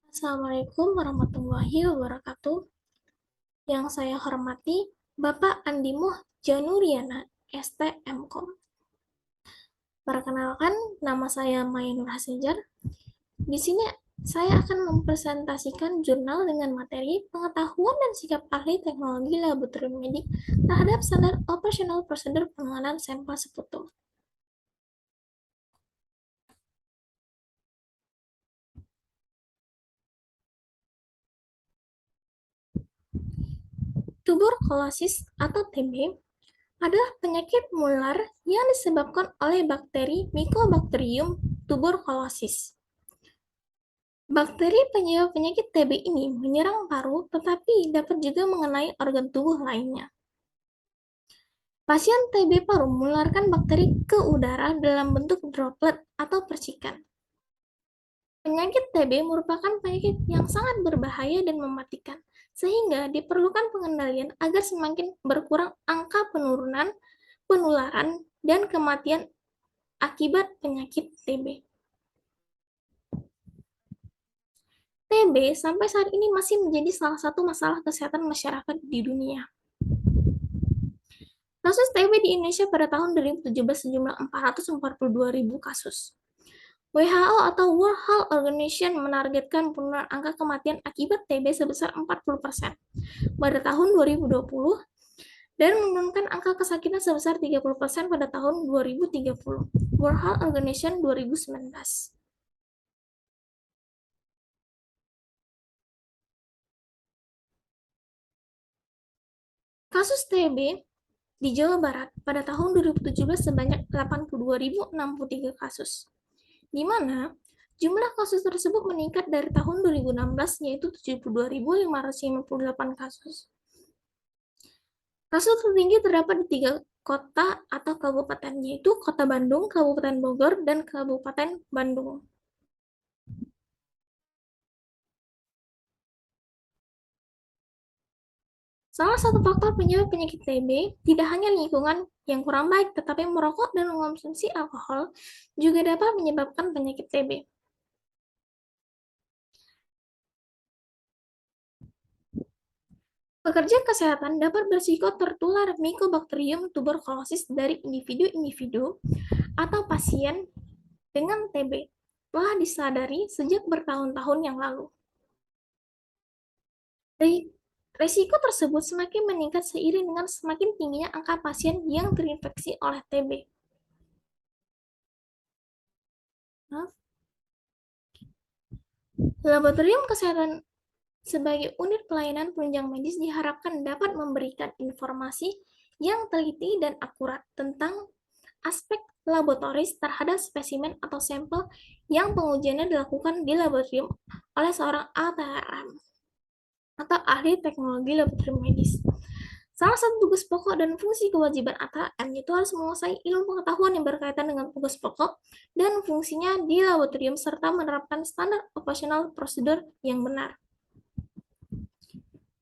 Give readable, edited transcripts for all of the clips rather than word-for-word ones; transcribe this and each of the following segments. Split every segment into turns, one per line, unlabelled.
Assalamualaikum warahmatullahi wabarakatuh. Yang saya hormati Bapak Andi Muh Januriana, STMKOM. Perkenalkan, nama saya Mainur Hasijar. Di sini saya akan mempresentasikan jurnal dengan materi pengetahuan dan sikap ahli teknologi laboratorium medik terhadap standar operasional prosedur penanganan sampel seputum. Tuberkulosis atau TB adalah penyakit menular yang disebabkan oleh bakteri Mycobacterium tuberculosis. Bakteri penyebab penyakit TB ini menyerang paru, tetapi dapat juga mengenai organ tubuh lainnya. Pasien TB paru menularkan bakteri ke udara dalam bentuk droplet atau percikan. Penyakit TB merupakan penyakit yang sangat berbahaya dan mematikan, sehingga diperlukan pengendalian agar semakin berkurang angka penularan, dan kematian akibat penyakit TB. TB sampai saat ini masih menjadi salah satu masalah kesehatan masyarakat di dunia. Kasus TB di Indonesia pada tahun 2017 sejumlah 442.000 kasus. WHO atau World Health Organization menargetkan penurunan angka kematian akibat TB sebesar 40% pada tahun 2020 dan menurunkan angka kesakitan sebesar 30% pada tahun 2030. World Health Organization 2019. Kasus TB di Jawa Barat pada tahun 2017 sebanyak 82.063 kasus, di mana jumlah kasus tersebut meningkat dari tahun 2016 yaitu 72.558 kasus. Kasus tertinggi terdapat di 3 kota atau kabupaten, yaitu Kota Bandung, Kabupaten Bogor, dan Kabupaten Bandung. Salah satu faktor penyebab penyakit TB tidak hanya lingkungan yang kurang baik, tetapi merokok dan mengonsumsi alkohol juga dapat menyebabkan penyakit TB. Pekerja kesehatan dapat berisiko tertular Mycobacterium tuberculosis dari individu-individu atau pasien dengan TB telah disadari sejak bertahun-tahun yang lalu. Risiko tersebut semakin meningkat seiring dengan semakin tingginya angka pasien yang terinfeksi oleh TB. Laboratorium Kesehatan sebagai unit pelayanan penunjang medis diharapkan dapat memberikan informasi yang teliti dan akurat tentang aspek laboratoris terhadap spesimen atau sampel yang pengujiannya dilakukan di laboratorium oleh seorang ATLM atau ahli teknologi laboratorium medis. Salah satu tugas pokok dan fungsi kewajiban ATLM itu harus menguasai ilmu pengetahuan yang berkaitan dengan tugas pokok dan fungsinya di laboratorium serta menerapkan standar operasional prosedur yang benar.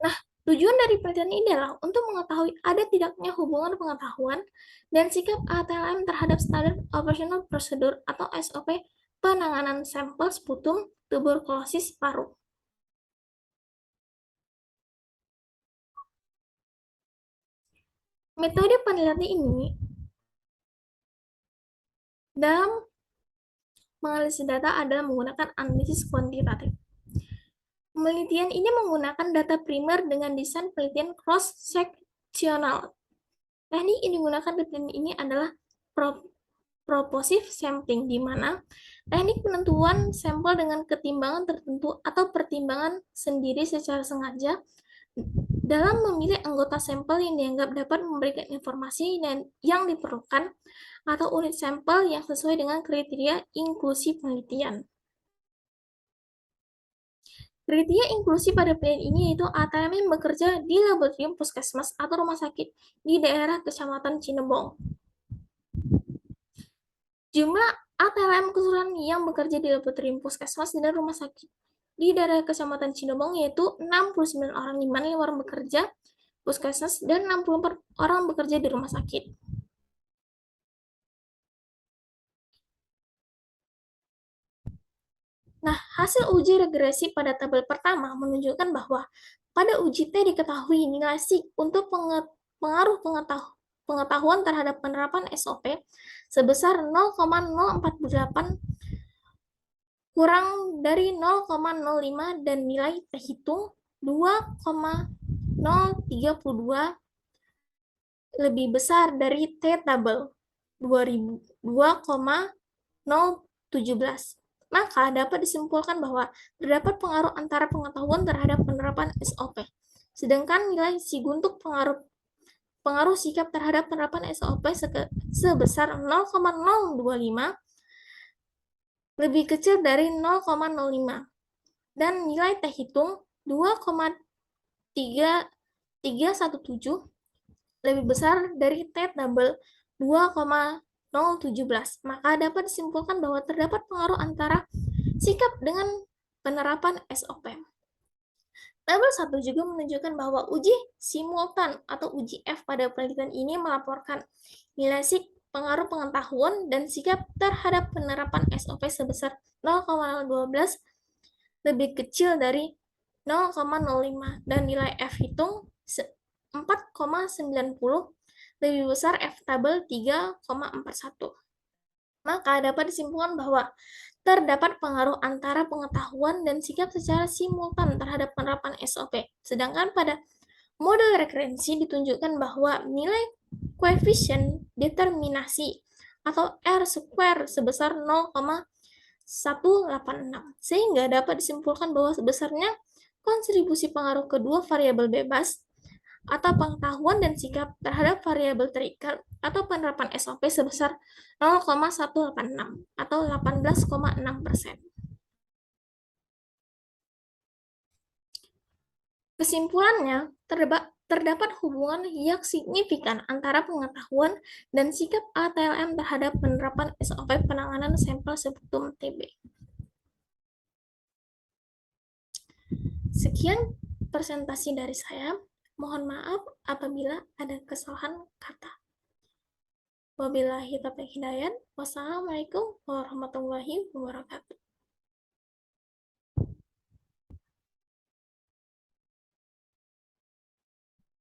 Nah, tujuan dari penelitian ini adalah untuk mengetahui ada tidaknya hubungan pengetahuan dan sikap ATLM terhadap standar operasional prosedur atau SOP penanganan sampel sputum tuberkulosis paru. Metode penelitian ini dalam menganalisis data adalah menggunakan analisis kuantitatif. Penelitian ini menggunakan data primer dengan desain penelitian cross-sectional. Teknik yang digunakan di penelitian ini adalah propositive sampling, di mana teknik penentuan sampel dengan ketimbangan tertentu atau pertimbangan sendiri secara sengaja dalam memilih anggota sampel yang dianggap dapat memberikan informasi yang diperlukan atau unit sampel yang sesuai dengan kriteria inklusi penelitian. Kriteria inklusi pada penelitian ini yaitu ATM yang bekerja di laboratorium puskesmas atau rumah sakit di daerah Kecamatan Cinebong. Jumlah ATLM keseluruhan yang bekerja di laboratorium puskesmas dan rumah sakit di daerah Kecamatan Cinebong yaitu 69 orang, di mana 5 orang bekerja puskesmas dan 64 orang bekerja di rumah sakit. Nah, hasil uji regresi pada tabel pertama menunjukkan bahwa pada uji T diketahui nilai SIG untuk pengaruh pengetahuan terhadap penerapan SOP sebesar 0,048 kurang dari 0,05 dan nilai terhitung 2,032 lebih besar dari T tabel 2,017. Maka dapat disimpulkan bahwa terdapat pengaruh antara pengetahuan terhadap penerapan SOP. Sedangkan nilai SIG untuk pengaruh sikap terhadap penerapan SOP sebesar 0,025 lebih kecil dari 0,05 dan nilai terhitung 2,317 lebih besar dari T tabel 2,017. Maka dapat disimpulkan bahwa terdapat pengaruh antara sikap dengan penerapan SOP. Tabel 1 juga menunjukkan bahwa uji simultan atau uji F pada penelitian ini melaporkan nilai SIG pengaruh pengetahuan dan sikap terhadap penerapan SOP sebesar 0,012 lebih kecil dari 0,05 dan nilai F hitung 4,90 lebih besar F tabel 3,41. Maka dapat disimpulkan bahwa terdapat pengaruh antara pengetahuan dan sikap secara simultan terhadap penerapan SOP. Sedangkan pada model referensi ditunjukkan bahwa nilai koefisien determinasi atau R square sebesar 0,186, sehingga dapat disimpulkan bahwa sebesarnya kontribusi pengaruh kedua variabel bebas atau pengetahuan dan sikap terhadap variabel terikat atau penerapan SOP sebesar 0,186 atau 18,6%. Kesimpulannya, terdapat hubungan yang signifikan antara pengetahuan dan sikap ATLM terhadap penerapan SOP penanganan sampel septum TB. Sekian presentasi dari saya. Mohon maaf apabila ada kesalahan kata. Wabillahi taufiq hidayah. Wassalamualaikum warahmatullahi wabarakatuh.